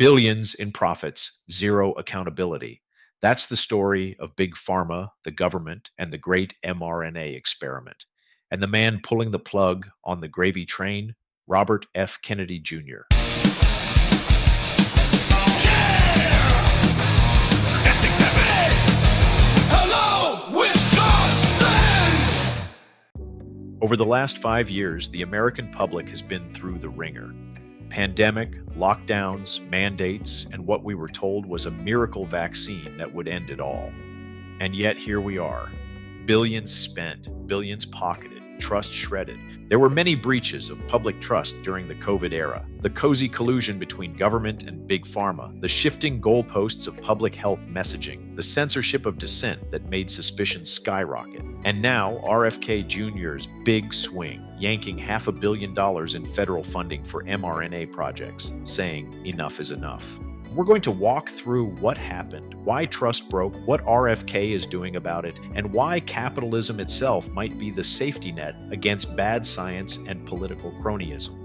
Billions in profits, zero accountability. That's the story of Big Pharma, the government, and the great mRNA experiment. And the man pulling the plug on the gravy train, Robert F. Kennedy Jr. Over the last 5 years, the American public has been through the ringer. Pandemic, lockdowns, mandates, and what we were told was a miracle vaccine that would end it all. And yet here we are. Billions spent, billions pocketed, trust shredded. There were many breaches of public trust during the COVID era. The cozy collusion between government and big pharma, the shifting goalposts of public health messaging, the censorship of dissent that made suspicion skyrocket. And now RFK Jr.'s big swing, yanking $500 million in federal funding for mRNA projects, saying enough is enough. We're going to walk through what happened, why trust broke, what RFK is doing about it, and why capitalism itself might be the safety net against bad science and political cronyism.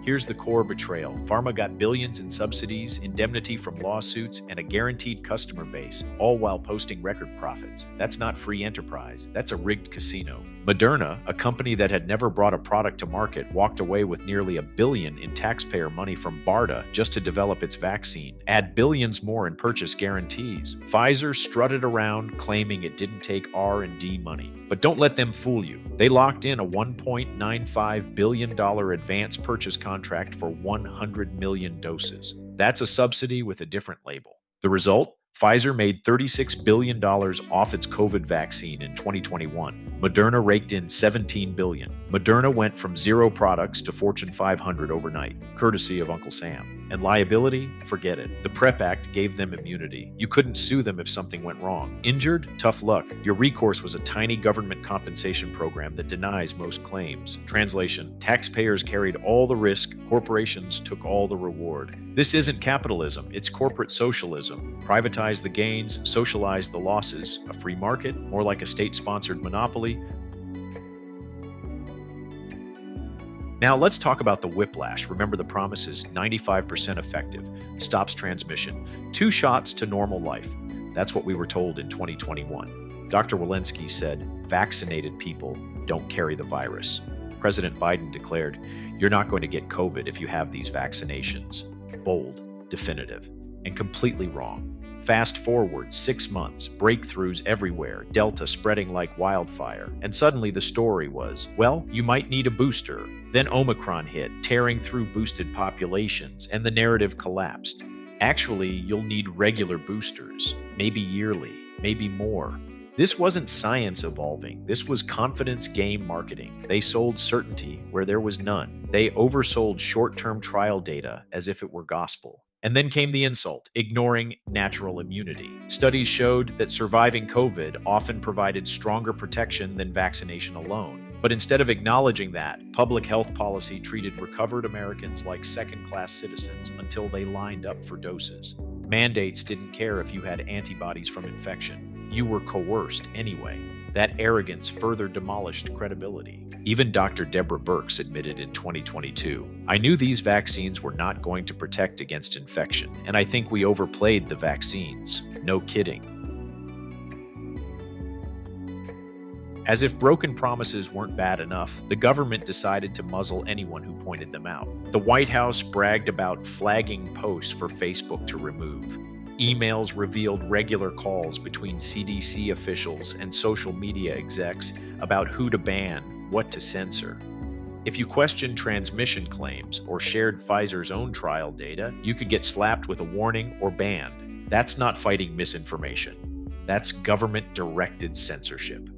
Here's the core betrayal. Pharma got billions in subsidies, indemnity from lawsuits, and a guaranteed customer base, all while posting record profits. That's not free enterprise. That's a rigged casino. Moderna, a company that had never brought a product to market, walked away with nearly $1 billion in taxpayer money from BARDA just to develop its vaccine. Add billions more in purchase guarantees. Pfizer strutted around claiming it didn't take R&D money. But don't let them fool you. They locked in a $1.95 billion advance purchase contract for 100 million doses. That's a subsidy with a different label. The result? Pfizer made $36 billion off its COVID vaccine in 2021. Moderna raked in $17 billion. Moderna went from 0 products to Fortune 500 overnight, courtesy of Uncle Sam. And liability? Forget it. The PrEP Act gave them immunity. You couldn't sue them if something went wrong. Injured? Tough luck. Your recourse was a tiny government compensation program that denies most claims. Translation: taxpayers carried all the risk, corporations took all the reward. This isn't capitalism, it's corporate socialism. Privatize the gains, socialize the losses. A free market, more like a state-sponsored monopoly. Now let's talk about the whiplash. Remember, the promise is 95% effective, stops transmission, 2 shots to normal life. That's what we were told in 2021. Dr. Walensky said, vaccinated people don't carry the virus. President Biden declared, you're not going to get COVID if you have these vaccinations. Bold, definitive, and completely wrong. Fast forward 6 months, breakthroughs everywhere, Delta spreading like wildfire, and suddenly the story was, well, you might need a booster. Then Omicron hit, tearing through boosted populations, and the narrative collapsed. Actually, you'll need regular boosters, maybe yearly, maybe more. This wasn't science evolving, this was confidence game marketing. They sold certainty where there was none. They oversold short-term trial data as if it were gospel. And then came the insult, ignoring natural immunity. Studies showed that surviving COVID often provided stronger protection than vaccination alone. But instead of acknowledging that, public health policy treated recovered Americans like second-class citizens until they lined up for doses. Mandates didn't care if you had antibodies from infection. You were coerced anyway. That arrogance further demolished credibility. Even Dr. Deborah Birx admitted in 2022, I knew these vaccines were not going to protect against infection, and I think we overplayed the vaccines. No kidding. As if broken promises weren't bad enough, the government decided to muzzle anyone who pointed them out. The White House bragged about flagging posts for Facebook to remove. Emails revealed regular calls between CDC officials and social media execs about who to ban, what to censor. If you questioned transmission claims or shared Pfizer's own trial data, you could get slapped with a warning or banned. That's not fighting misinformation. That's government-directed censorship.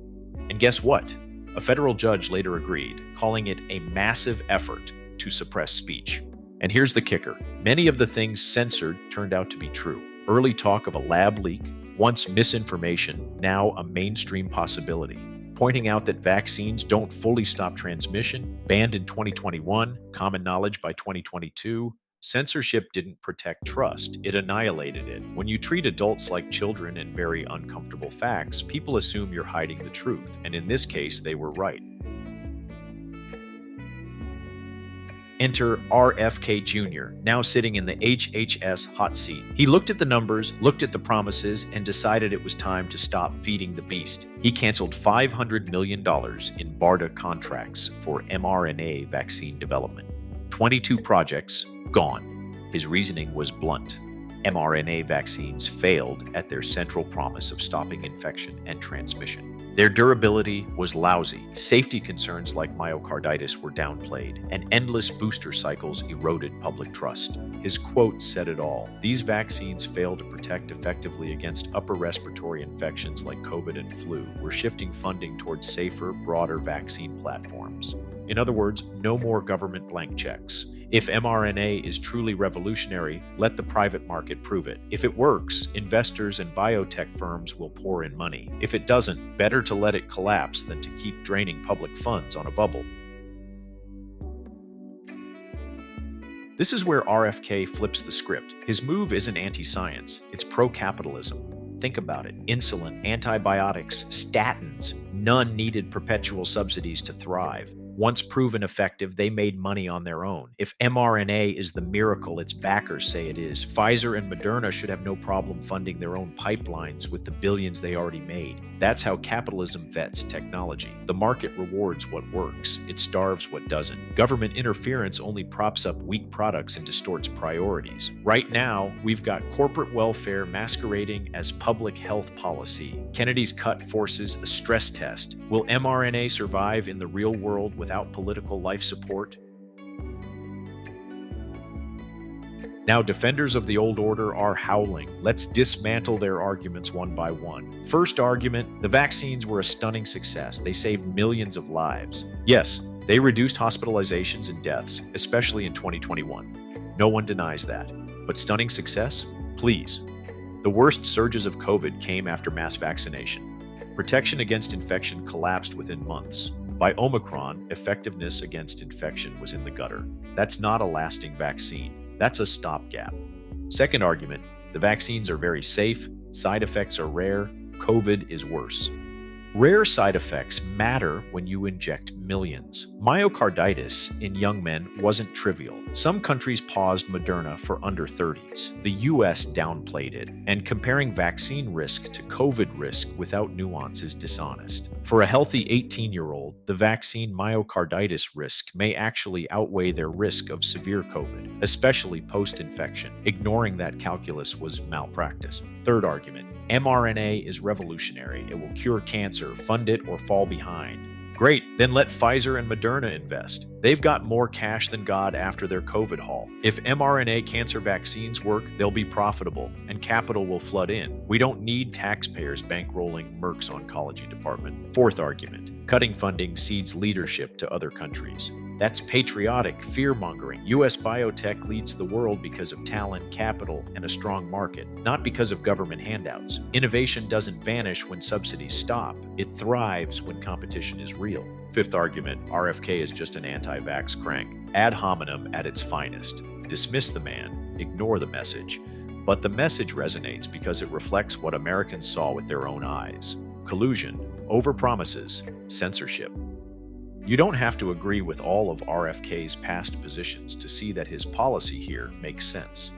And guess what? A federal judge later agreed, calling it a massive effort to suppress speech. And here's the kicker. Many of the things censored turned out to be true. Early talk of a lab leak, once misinformation, now a mainstream possibility. Pointing out that vaccines don't fully stop transmission, banned in 2021, common knowledge by 2022. Censorship didn't protect trust, it annihilated it. When you treat adults like children and very uncomfortable facts, people assume you're hiding the truth, and in this case, they were right. Enter RFK Jr., now sitting in the HHS hot seat. He looked at the numbers, looked at the promises, and decided it was time to stop feeding the beast. He canceled $500 million in BARDA contracts for mRNA vaccine development. 22 projects gone. His reasoning was blunt. mRNA vaccines failed at their central promise of stopping infection and transmission. Their durability was lousy. Safety concerns like myocarditis were downplayed, and endless booster cycles eroded public trust. His quote said it all. These vaccines fail to protect effectively against upper respiratory infections like COVID and flu. We're shifting funding towards safer, broader vaccine platforms. In other words, no more government blank checks. If mRNA is truly revolutionary, let the private market prove it. If it works, investors and biotech firms will pour in money. If it doesn't, better to let it collapse than to keep draining public funds on a bubble. This is where RFK flips the script. His move isn't anti-science, it's pro-capitalism. Think about it. Insulin, antibiotics, statins, none needed perpetual subsidies to thrive. Once proven effective, they made money on their own. If mRNA is the miracle its backers say it is, Pfizer and Moderna should have no problem funding their own pipelines with the billions they already made. That's how capitalism vets technology. The market rewards what works. It starves what doesn't. Government interference only props up weak products and distorts priorities. Right now, we've got corporate welfare masquerading as public health policy. Kennedy's cut forces a stress test. Will mRNA survive in the real world without political life support? Now, defenders of the old order are howling. Let's dismantle their arguments one by one. First argument, the vaccines were a stunning success. They saved millions of lives. Yes, they reduced hospitalizations and deaths, especially in 2021. No one denies that. But stunning success? Please. The worst surges of COVID came after mass vaccination. Protection against infection collapsed within months. By Omicron, effectiveness against infection was in the gutter. That's not a lasting vaccine. That's a stopgap. Second argument, the vaccines are very safe, side effects are rare, COVID is worse. Rare side effects matter when you inject millions. Myocarditis in young men wasn't trivial. Some countries paused Moderna for under 30s. The US downplayed it, and comparing vaccine risk to COVID risk without nuance is dishonest. For a healthy 18-year-old, the vaccine myocarditis risk may actually outweigh their risk of severe COVID, especially post-infection. Ignoring that calculus was malpractice. Third argument, mRNA is revolutionary. It will cure cancer, fund it, or fall behind. Great, then let Pfizer and Moderna invest. They've got more cash than God after their COVID haul. If mRNA cancer vaccines work, they'll be profitable, and capital will flood in. We don't need taxpayers bankrolling Merck's oncology department. Fourth argument, cutting funding cedes leadership to other countries. That's patriotic fear-mongering. U.S. biotech leads the world because of talent, capital, and a strong market, not because of government handouts. Innovation doesn't vanish when subsidies stop. It thrives when competition is real. Fifth argument, RFK is just an anti-vax crank. Ad hominem at its finest. Dismiss the man, ignore the message. But the message resonates because it reflects what Americans saw with their own eyes. Collusion, overpromises, censorship. You don't have to agree with all of RFK's past positions to see that his policy here makes sense.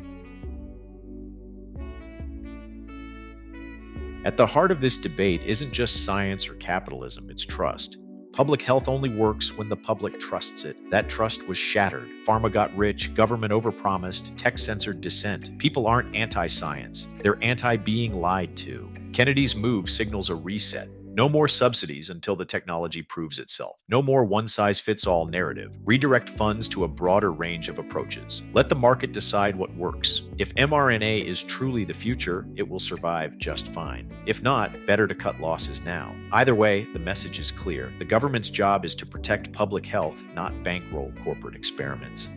At the heart of this debate isn't just science or capitalism, it's trust. Public health only works when the public trusts it. That trust was shattered. Pharma got rich, government overpromised, tech censored dissent. People aren't anti-science, they're anti-being lied to. Kennedy's move signals a reset. No more subsidies until the technology proves itself. No more one-size-fits-all narrative. Redirect funds to a broader range of approaches. Let the market decide what works. If mRNA is truly the future, it will survive just fine. If not, better to cut losses now. Either way, the message is clear. The government's job is to protect public health, not bankroll corporate experiments.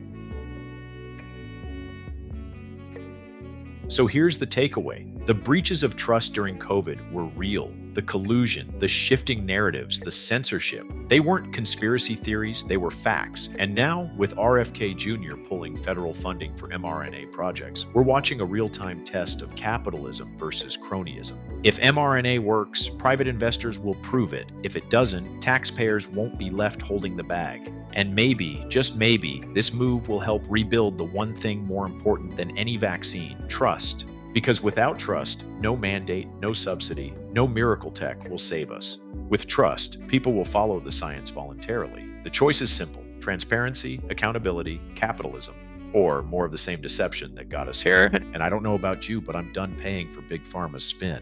So here's the takeaway. The breaches of trust during COVID were real. the collusion, the shifting narratives, the censorship. They weren't conspiracy theories, they were facts. And now, with RFK Jr. pulling federal funding for mRNA projects, we're watching a real-time test of capitalism versus cronyism. If mRNA works, private investors will prove it. If it doesn't, taxpayers won't be left holding the bag. And maybe, just maybe, this move will help rebuild the one thing more important than any vaccine: trust. Because without trust, no mandate, no subsidy, no miracle tech will save us. With trust, people will follow the science voluntarily. The choice is simple: transparency, accountability, capitalism, or more of the same deception that got us here. And I don't know about you, but I'm done paying for Big Pharma's spin.